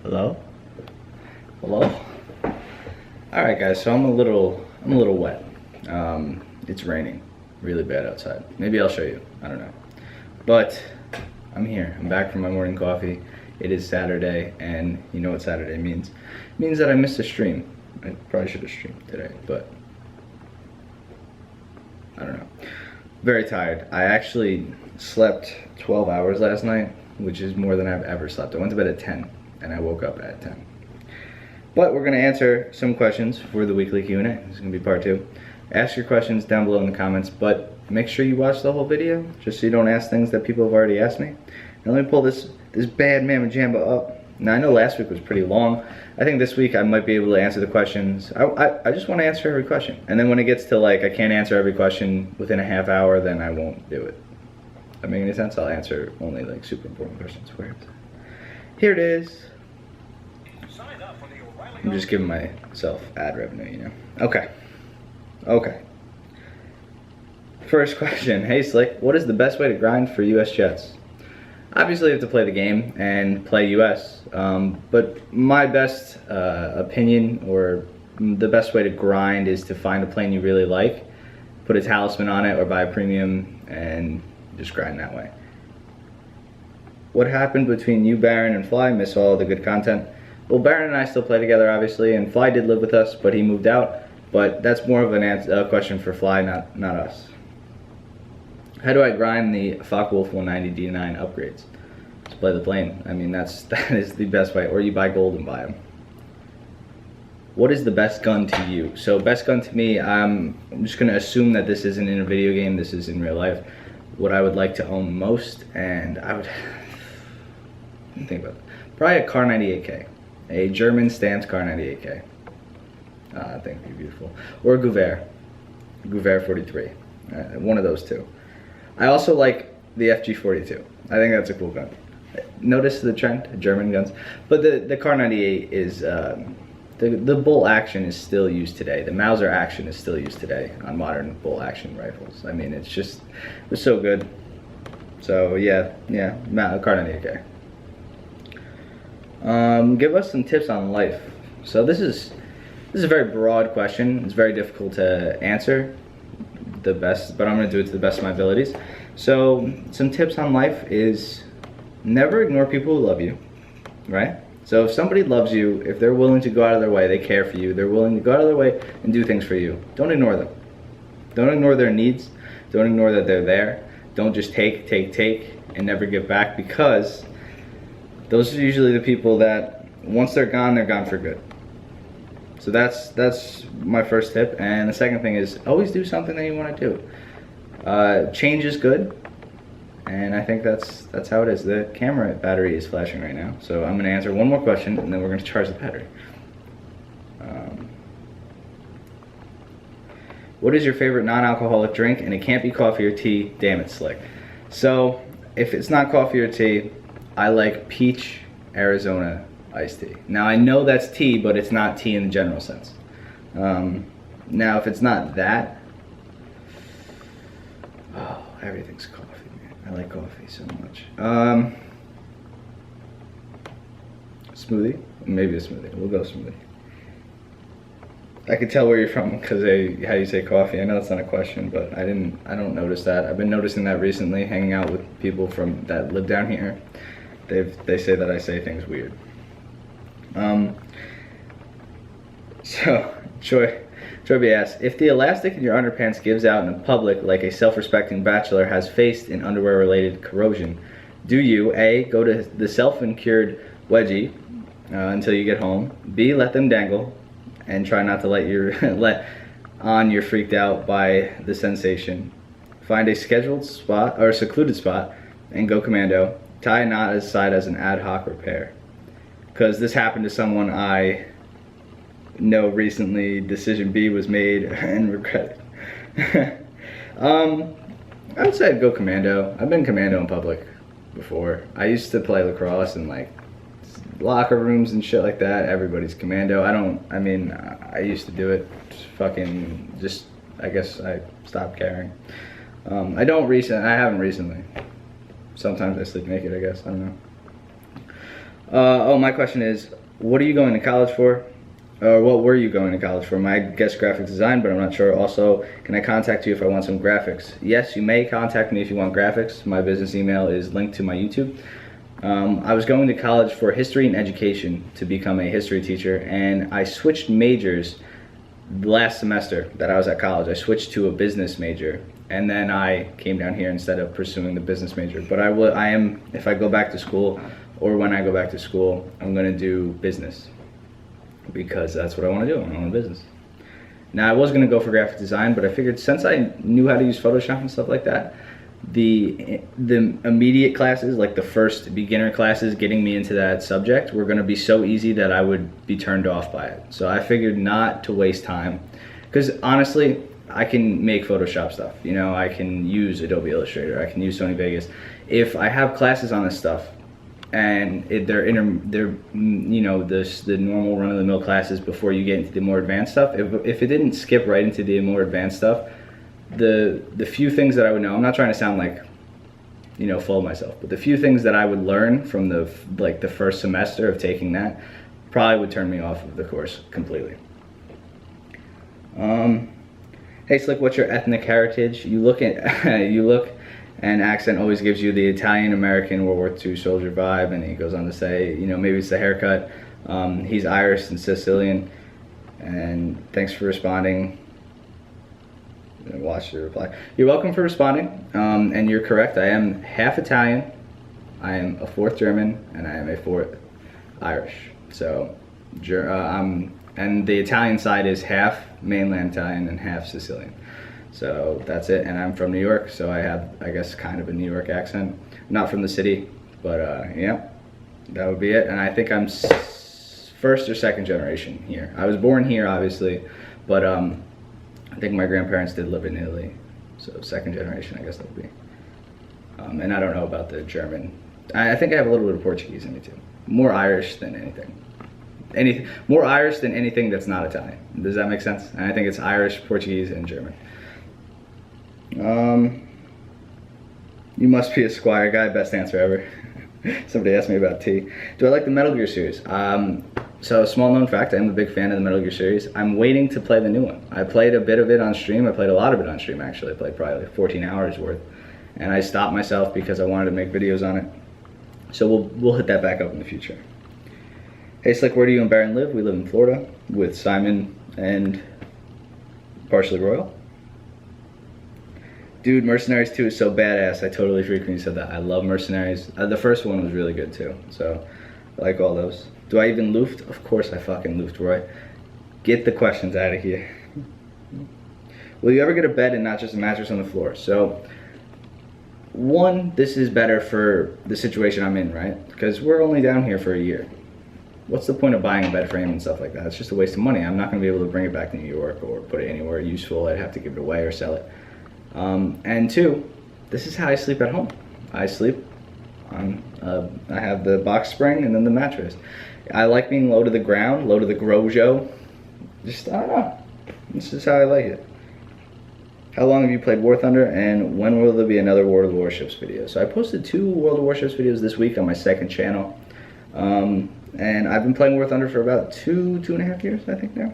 Hello? Hello? Alright guys, so I'm a little wet. It's raining really bad outside. Maybe I'll show you, I don't know. But I'm here, I'm back from my morning coffee. It is Saturday, and you know what Saturday means. It means that I missed a stream. I probably should have streamed today, but I don't know. Very tired. I actually slept 12 hours last night, which is more than I've ever slept. I went to bed at 10, and I woke up at 10. But we're gonna answer some questions for the weekly Q&A. This is gonna be part 2. Ask your questions down below in the comments, but make sure you watch the whole video, just so you don't ask things that people have already asked me. Now let me pull this bad mamma jamba up. Now I know last week was pretty long. I think this week I might be able to answer the questions. I just wanna answer every question. And then when it gets to like, I can't answer every question within a half hour, then I won't do it. That make any sense? I'll answer only like super important questions for it. Here it is. I'm just giving myself ad revenue, you know. Okay. First question. Hey Slick, what is the best way to grind for US Jets? Obviously you have to play the game and play US, but my best opinion, or the best way to grind, is to find a plane you really like, put a talisman on it or buy a premium, and just grind that way. What happened between you, Baron, and Fly? Miss all the good content. Well, Baron and I still play together, obviously, and Fly did live with us, but he moved out. But that's more of a question for Fly, not us. How do I grind the Focke-Wulf 190 D9 upgrades? Just play the plane. I mean, that is the best way. Or you buy gold and buy them. What is the best gun to you? So best gun to me, I'm just going to assume that this isn't in a video game, this is in real life. What I would like to own most, and I would think about it. Probably a Kar 98K. A German stamped Kar 98K. I think it'd be beautiful. Or a Gewehr 43. One of those two. I also like the FG42. I think that's a cool gun. Notice the trend, German guns. But the Kar 98 is, the bolt action is still used today. The Mauser action is still used today on modern bolt action rifles. I mean, it's so good. So yeah, Kar 98K. Give us some tips on life. So this is a very broad question. It's very difficult to answer the best, but I'm going to do it to the best of my abilities. So some tips on life is never ignore people who love you, right? So if somebody loves you, if they're willing to go out of their way, they care for you, they're willing to go out of their way and do things for you, don't ignore them. Don't ignore their needs. Don't ignore that they're there. Don't just take and never give back, because those are usually the people that once they're gone for good. So that's my first tip. And the second thing is always do something that you want to do. Change is good, and I think that's how it is. The camera battery is flashing right now, so I'm going to answer one more question and then we're going to charge the battery. What is your favorite non-alcoholic drink? And it can't be coffee or tea. Damn it, Slick. So if it's not coffee or tea, I like peach Arizona iced tea. Now I know that's tea, but it's not tea in the general sense. Now if it's not that, oh, everything's coffee, man. I like coffee so much. Smoothie? Maybe a smoothie. We'll go smoothie. I could tell where you're from because how you say coffee. I know that's not a question, but I don't notice that. I've been noticing that recently, hanging out with people that live down here. They say that I say things weird. So Troy B asks, if the elastic in your underpants gives out in public like a self-respecting bachelor has faced in underwear-related corrosion, do you A, go to the self-incured wedgie until you get home, B, let them dangle, and try not to let on you're freaked out by the sensation, find a scheduled spot or a secluded spot and go commando, tie a knot aside as an ad hoc repair? Because this happened to someone I know recently. Decision B was made and regretted. I would say I'd go commando. I've been commando in public before. I used to play lacrosse in like locker rooms and shit like that. Everybody's commando. I used to do it. I guess I stopped caring. I haven't recently. Sometimes I sleep naked, I guess. I don't know. Oh, my question is, what are you going to college for? Or what were you going to college for? I guess graphic design, but I'm not sure. Also, can I contact you if I want some graphics? Yes, you may contact me if you want graphics. My business email is linked to my YouTube. I was going to college for history and education to become a history teacher, and I switched majors last semester that I was at college. I switched to a business major, and then I came down here instead of pursuing the business major. But I am, if I go back to school, or when I go back to school, I'm going to do business, because that's what I want to do. I want a business. Now, I was going to go for graphic design, but I figured since I knew how to use Photoshop and stuff like that, the immediate classes, like the first beginner classes getting me into that subject, were going to be so easy that I would be turned off by it. So I figured not to waste time, because honestly, I can make Photoshop stuff. You know, I can use Adobe Illustrator, I can use Sony Vegas. If I have classes on this stuff, and they're you know, the normal run-of-the-mill classes before you get into the more advanced stuff, if it didn't skip right into the more advanced stuff, the few things that I would know, I'm not trying to sound like, you know, full of myself, but the few things that I would learn from the first semester of taking that probably would turn me off of the course completely. Hey Slick, what's your ethnic heritage? You look and accent always gives you the Italian American World War II soldier vibe, and he goes on to say, you know, maybe it's the haircut. He's Irish and Sicilian, and thanks for responding. Watch your reply. You're welcome for responding, and you're correct. I am half Italian, I am a fourth German, and I am a fourth Irish. So, and the Italian side is half mainland Italian and half Sicilian. So that's it, and I'm from New York, so I have, I guess, kind of a New York accent. Not from the city, but yeah, that would be it. And I think I'm first or second generation here. I was born here, obviously, but I think my grandparents did live in Italy, so second generation, I guess that would be. And I don't know about the German. I think I have a little bit of Portuguese in me too. More Irish than anything. More Irish than anything that's not Italian. Does that make sense? And I think it's Irish, Portuguese, and German. You must be a Squire guy, best answer ever. Somebody asked me about tea. Do I like the Metal Gear series? So, small known fact, I'm a big fan of the Metal Gear series. I'm waiting to play the new one. I played a bit of it on stream. I played a lot of it on stream, actually. I played probably like 14 hours worth. And I stopped myself because I wanted to make videos on it. So we'll hit that back up in the future. Hey Slick, where do you and Baron live? We live in Florida with Simon and partially Royal. Dude, Mercenaries 2 is so badass. I totally freaked when you said that. I love Mercenaries. The first one was really good too, so I like all those. Do I even luft? Of course I fucking luft, Roy. Get the questions out of here. Will you ever get a bed and not just a mattress on the floor? So, one, this is better for the situation I'm in, right? Because we're only down here for a year. What's the point of buying a bed frame and stuff like that? It's just a waste of money. I'm not going to be able to bring it back to New York or put it anywhere useful. I'd have to give it away or sell it. And two, this is how I sleep at home. I sleep on, I have the box spring and then the mattress. I like being low to the ground, low to the grojo. Just, I don't know. This is how I like it. How long have you played War Thunder, and when will there be another World of Warships video? So I posted 2 World of Warships videos this week on my second channel. And I've been playing War Thunder for about 2.5 years, I think now.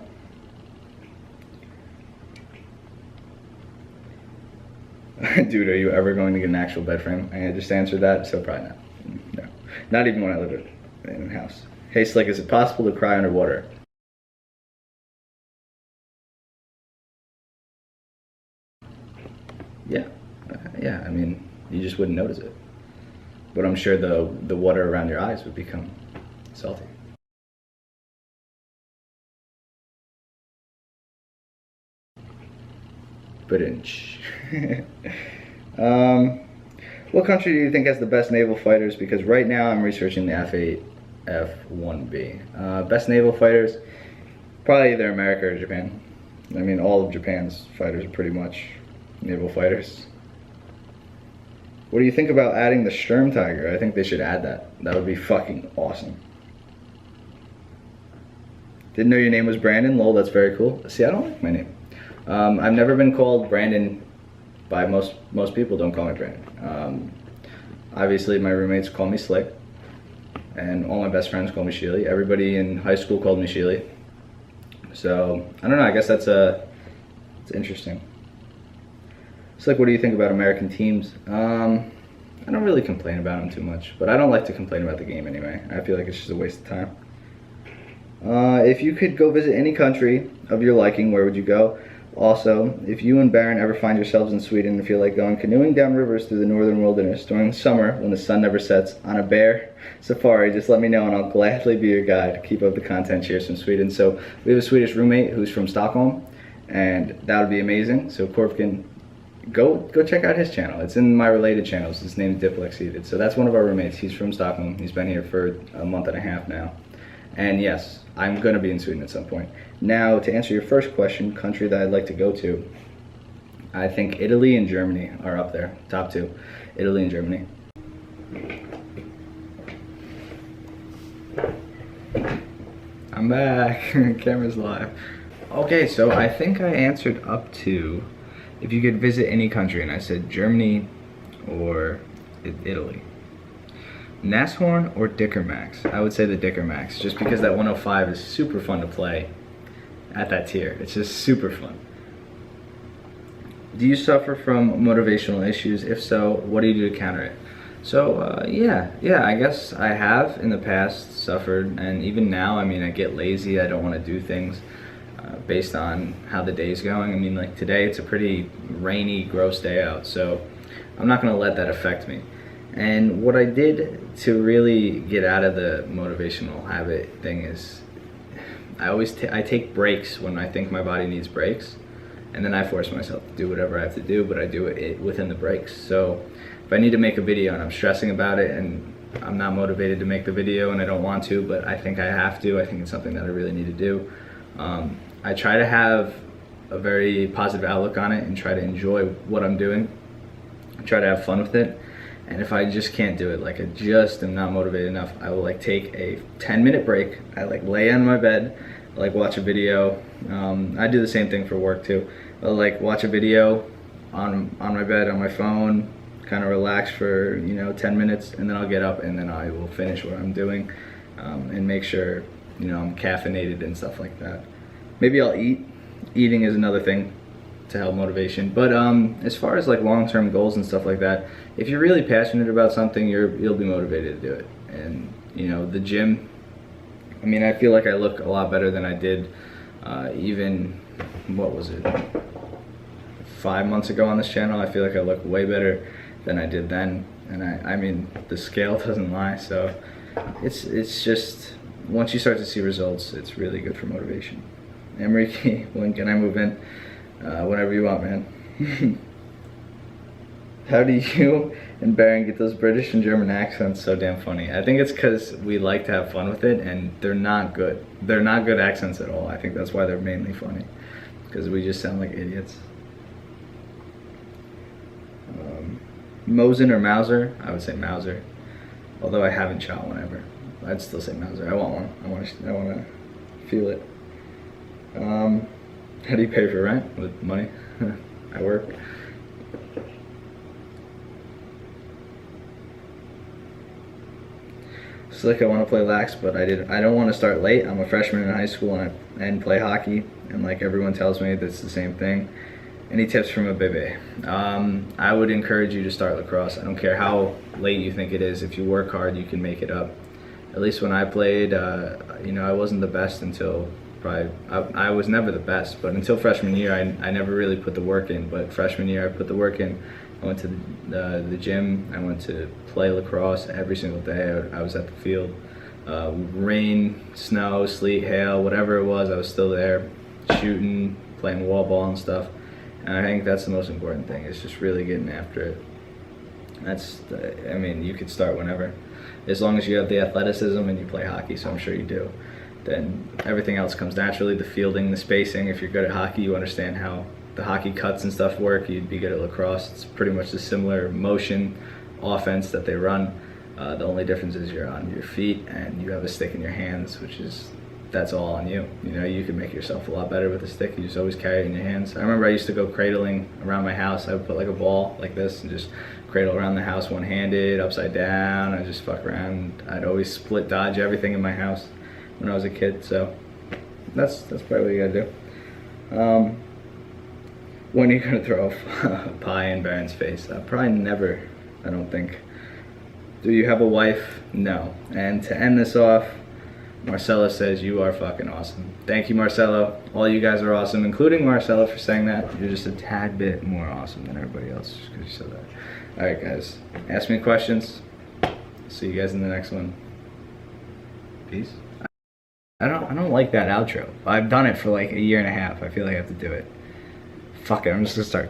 Dude, are you ever going to get an actual bed frame? I just answered that, so probably not. No. Not even when I live in a house. Hey Slick, is it possible to cry underwater? Yeah. Yeah, I mean, you just wouldn't notice it. But I'm sure the water around your eyes would become salty. Ba-dinch. What country do you think has the best naval fighters? Because right now I'm researching the F-8, F-1B. Best naval fighters, probably either America or Japan. I mean, all of Japan's fighters are pretty much naval fighters. What do you think about adding the Sturmtiger? I think they should add that. That would be fucking awesome. Didn't know your name was Brandon. Lol, that's very cool. See, I don't like my name. I've never been called Brandon by most people. Don't call me Brandon. Obviously, my roommates call me Slick, and all my best friends call me Sheely. Everybody in high school called me Sheely. So I don't know. I guess it's interesting. It's like, what do you think about American teams? I don't really complain about them too much, but I don't like to complain about the game anyway. I feel like it's just a waste of time. If you could go visit any country of your liking, where would you go? Also, if you and Baron ever find yourselves in Sweden and feel like going canoeing down rivers through the northern wilderness during the summer when the sun never sets on a bear safari, just let me know and I'll gladly be your guide. Keep up the content. Cheers from Sweden. So we have a Swedish roommate who's from Stockholm, and that would be amazing. So Korvkin, go check out his channel. It's in my related channels. His name is Diplexceeded. So that's one of our roommates. He's from Stockholm. He's been here for a month and a half now. And yes, I'm gonna be in Sweden at some point. Now, to answer your first question, country that I'd like to go to, I think Italy and Germany are up there, top two. Italy and Germany. I'm back. Camera's live. Okay, so I think I answered up to if you could visit any country, and I said Germany or Italy. Nashorn or Dickermax? I would say the Dickermax, just because that 105 is super fun to play at that tier. It's just super fun. Do you suffer from motivational issues? If so, what do you do to counter it? So yeah, I guess I have in the past suffered, and even now, I mean, I get lazy. I don't want to do things based on how the day's going. I mean, like today, it's a pretty rainy, gross day out, so I'm not going to let that affect me. And what I did to really get out of the motivational habit thing is I take breaks when I think my body needs breaks, and then I force myself to do whatever I have to do, but I do it within the breaks. So if I need to make a video and I'm stressing about it and I'm not motivated to make the video and I don't want to, but I think I have to, I think it's something that I really need to do, I try to have a very positive outlook on it and try to enjoy what I'm doing, try to have fun with it. And if I just can't do it, like I just am not motivated enough, I will like take a 10-minute break. I like lay on my bed, I like watch a video. I do the same thing for work too. I'll like watch a video on my bed on my phone, kind of relax for 10 minutes, and then I'll get up and then I will finish what I'm doing and make sure I'm caffeinated and stuff like that. Maybe I'll eat. Eating is another thing to help motivation. But as far as like long-term goals and stuff like that, if you're really passionate about something, you'll be motivated to do it. And the gym, I mean, I feel like I look a lot better than I did even, what was it, 5 months ago on this channel. I feel like I look way better than I did then, and I mean, the scale doesn't lie. So it's just, once you start to see results, it's really good for motivation. Emery, when can I move in? Whenever you want, man. How do you and Baron get those British and German accents so damn funny? I think it's because we like to have fun with it, and they're not good. They're not good accents at all. I think that's why they're mainly funny, because we just sound like idiots. Mosin or Mauser? I would say Mauser. Although I haven't shot one ever, I'd still say Mauser. I want one. I want to feel it. How do you pay for rent? With money? I work. It's like I want to play lax, but I don't want to start late. I'm a freshman in high school and play hockey, and like everyone tells me that's the same thing. Any tips from a bebe? I would encourage you to start lacrosse. I don't care how late you think it is. If you work hard, you can make it up. At least when I played, I wasn't the best until probably, I was never the best, but until freshman year, I never really put the work in. But freshman year, I put the work in. I went to the gym. I went to play lacrosse every single day. I was at the field. Rain, snow, sleet, hail, whatever it was, I was still there, shooting, playing wall ball and stuff. And I think that's the most important thing, is just really getting after it. I mean, you could start whenever. As long as you have the athleticism and you play hockey, so I'm sure you do, then everything else comes naturally. The fielding, the spacing. If you're good at hockey, you understand how the hockey cuts and stuff work. You'd be good at lacrosse. It's pretty much the similar motion offense that they run. The only difference is you're on your feet and you have a stick in your hands, that's all on you. You can make yourself a lot better with a stick. You just always carry it in your hands. I remember I used to go cradling around my house. I would put like a ball like this and just cradle around the house one-handed, upside down. I just fuck around. I'd always split dodge everything in my house when I was a kid. So that's probably what you gotta do. When are you gonna throw a pie in Baron's face? Probably never, I don't think. Do you have a wife? No. And to end this off, Marcelo says you are fucking awesome. Thank you, Marcelo. All you guys are awesome, including Marcelo for saying that. You're just a tad bit more awesome than everybody else just because you said that. Alright guys, ask me questions. See you guys in the next one. Peace. I don't like that outro. I've done it for like a year and a half. I feel like I have to do it. Fuck it, I'm just gonna start